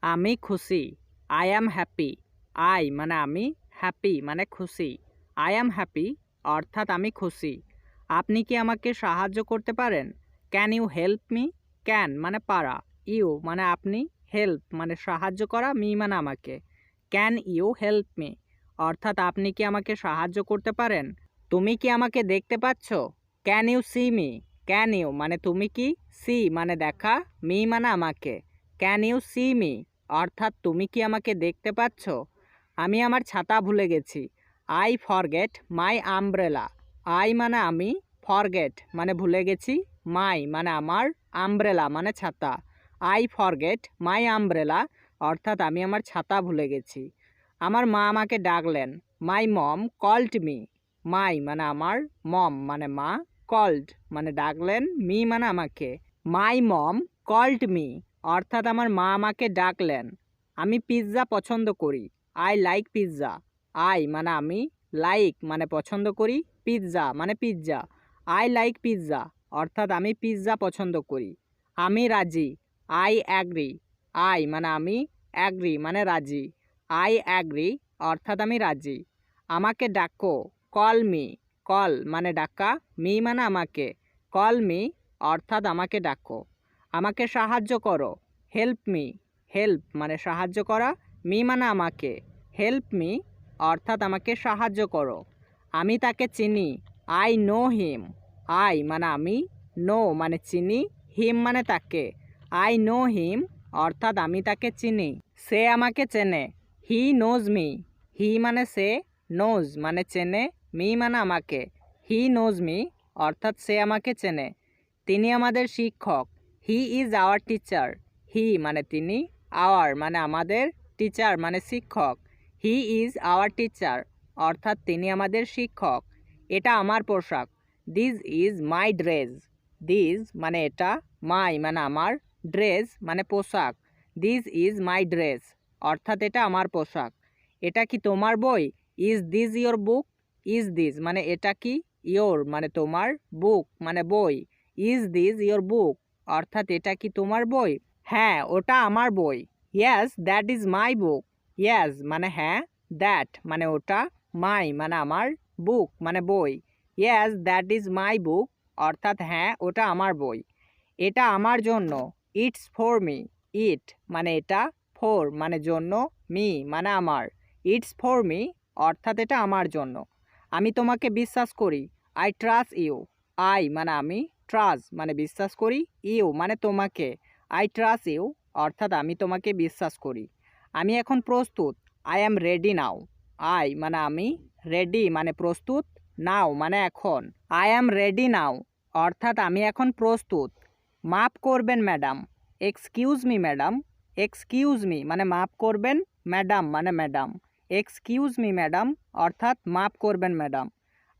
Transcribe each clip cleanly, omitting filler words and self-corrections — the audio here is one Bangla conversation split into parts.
আমি খুশি। I am happy. আই মানে আমি, হ্যাপি মানে খুশি। আই অ্যাম হ্যাপি অর্থাৎ আমি খুশি। আপনি কি আমাকে সাহায্য করতে পারেন? Can you help me? Can মানে পারা, ইউ মানে আপনি, হেল্প মানে সাহায্য করা, মি মানে আমাকে। ক্যান ইউ হেল্প মি অর্থাৎ আপনি কি আমাকে সাহায্য করতে পারেন? তুমি কি আমাকে দেখতে পাচ্ছ? Can you see me? Can you মানে তুমি কি, সি মানে দেখা, মি মানে আমাকে। ক্যান ইউ সি মি অর্থাৎ তুমি কি আমাকে দেখতে পাচ্ছ? আমি আমার ছাতা ভুলে গেছি। I forget my umbrella. I মানে আমি, ফরগেট মানে ভুলে গেছি, মাই মানে আমার, আমব্রেলা মানে ছাতা। আই ফরগেট মাই আমব্রেলা অর্থাৎ আমি আমার ছাতা ভুলে গেছি। আমার মা আমাকে ডাকলেন। মাই মম কল্ড মি। মাই মানে আমার, মম মানে মা, কল্ড মানে ডাকলেন, মি মানে আমাকে। মাই মম কল্ড মি অর্থাৎ আমার মা আমাকে ডাকলেন। আমি পিৎজা পছন্দ করি। I like pizza. আই মানে আমি, লাইক মানে পছন্দ করি, পিৎজা মানে পিৎজা। আই লাইক পিৎজা অর্থাৎ আমি পিৎজা পছন্দ করি। আমি রাজি। I agree. আই মানে আমি, অ্যাগ্রি মানে রাজি। আই অ্যাগ্রি অর্থাৎ আমি রাজি। আমাকে ডাকো। Call me. কল মানে ডাকা, মি মানে আমাকে। কল মি অর্থাৎ আমাকে ডাকো। আমাকে সাহায্য করো। Help me. হেল্প মানে সাহায্য করা, মি মানে আমাকে। হেল্প মি অর্থাৎ আমাকে সাহায্য করো। আমি তাকে চিনি। I know him. আই মানে আমি, নো মানে চিনি, হিম মানে তাকে। আই নো হিম অর্থাৎ আমি তাকে চিনি। সে আমাকে চেনে। He knows me. হি মানে সে, নোজ মানে চেনে, মি মানে আমাকে। হি নোজ মি অর্থাৎ সে আমাকে চেনে। তিনি আমাদের শিক্ষক। He is our teacher. He মানে তিনি, আওয়ার মানে আমাদের, টিচার মানে শিক্ষক। হি ইজ আওয়ার টিচার অর্থাৎ তিনি আমাদের শিক্ষক। এটা আমার পোশাক। This is my dress. This মানে এটা, মাই মানে আমার, ড্রেস মানে পোশাক। দিস ইজ মাই ড্রেস অর্থাৎ এটা আমার পোশাক। এটা কি তোমার বই? Is this your book? Is this মানে এটা কি, ইয়োর মানে তোমার, বুক মানে বই। ইজ দিস ইয়োর বুক অর্থাৎ এটা কি তোমার বই? হ্যাঁ, ওটা আমার বই। Yes that is my book. Yes মানে হ্যাঁ, দ্যাট মানে ওটা, মাই মানে আমার, বুক মানে বই। ইয়েস দ্যাট ইজ মাই বুক অর্থাৎ হ্যাঁ, ওটা আমার বই। এটা আমার জন্য। It's for me. ইট মানে এটা, ফর মানে জন্য, মি মানে আমার। ইটস ফর মি অর্থাৎ এটা আমার জন্য। আমি তোমাকে বিশ্বাস করি। I trust you. আই মানে আমি, ট্রাস্ট মানে বিশ্বাস করি, ইউ মানে তোমাকে। আই ট্রাস্ট ইউ অর্থাৎ আমি তোমাকে বিশ্বাস করি। আমি এখন প্রস্তুত। I am ready now. I মানে আমি, রেডি মানে প্রস্তুত, নাও মানে এখন। আই অ্যাম রেডি নাও অর্থাৎ আমি এখন প্রস্তুত। মাফ করবেন madam. Excuse me madam. Excuse me মানে মাফ করবেন, ম্যাডাম মানে ম্যাডাম। এক্সকিউজ মি ম্যাডাম অর্থাৎ মাফ করবেন ম্যাডাম।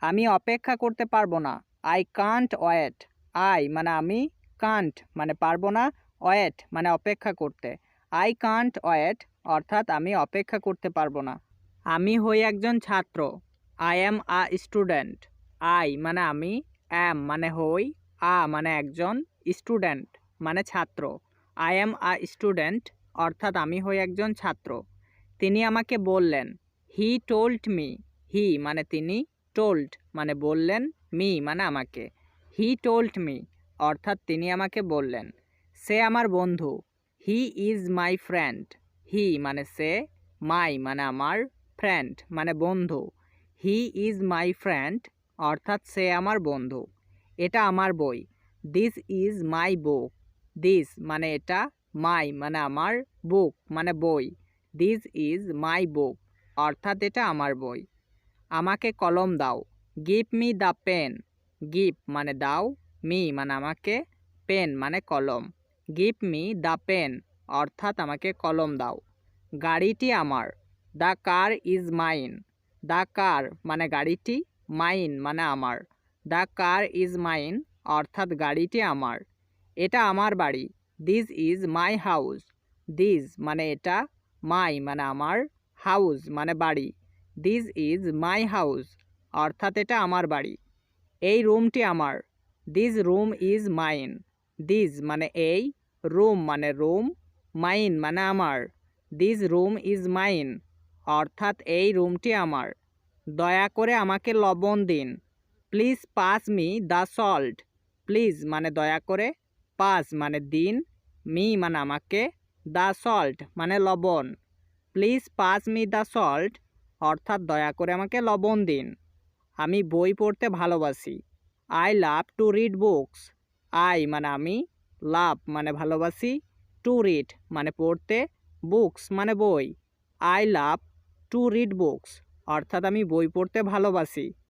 আমি অপেক্ষা করতে পারবো না। I can't wait. আই মানে আমি, কান্ট মানে পারবো না, ওয়েট মানে অপেক্ষা করতে। আই কান্ট ওয়েট অর্থাৎ আমি অপেক্ষা করতে পারবো না। আমি হই একজন ছাত্র। I am a student. I মানে আমি, অ্যাম মানে হই, আ মানে একজন, স্টুডেন্ট মানে ছাত্র। আই অ্যাম আ স্টুডেন্ট অর্থাৎ আমি হই একজন ছাত্র। তিনি আমাকে বললেন। He told me. হি মানে তিনি, টোল্ড মানে বললেন, মি মানে আমাকে। হি টোল্ড মি অর্থাৎ তিনি আমাকে বললেন। সে আমার বন্ধু। He is my friend. হি মানে সে, মাই মানে আমার, ফ্রেন্ড মানে বন্ধু। হি ইজ মাই ফ্রেন্ড অর্থাৎ সে আমার বন্ধু। এটা আমার বই। This is my book. This মানে এটা, মাই মানে আমার, বুক মানে বই। দিস ইজ মাই বুক অর্থাৎ এটা আমার বই। আমাকে কলম দাও। Give me the pen. Give মানে দাও, মি মানে আমাকে, পেন মানে কলম। গিভ মি দ্য পেন অর্থাৎ আমাকে কলম দাও। গাড়িটি আমার। The car is mine. The car মানে গাড়িটি, মাইন মানে আমার। দ্য কার ইজ মাইন অর্থাৎ গাড়িটি আমার। এটা আমার বাড়ি। This is my house. This মানে এটা, মাই মানে আমার, হাউস মানে বাড়ি। দিস ইজ মাই হাউস অর্থাৎ এটা আমার বাড়ি। এই রুমটি আমার। This room is mine. This মানে এই, রুম মানে রুম, মাইন মানে আমার। দিস রুম ইজ মাইন অর্থাৎ এই রুমটি আমার। দয়া করে আমাকে লবণ দিন। Please pass me the salt. Please মানে দয়া করে, পাস মানে দিন, মি মানে আমাকে, দ্য সল্ট মানে লবণ। Please pass me the salt অর্থাৎ দয়া করে আমাকে লবণ দিন। আমি বই পড়তে ভালোবাসি। I love to read books. I মানে আমি, লাভ মানে ভালোবাসি, টু রিড মানে পড়তে, বুকস মানে বই। I love to read books অর্থাৎ আমি বই পড়তে ভালোবাসি।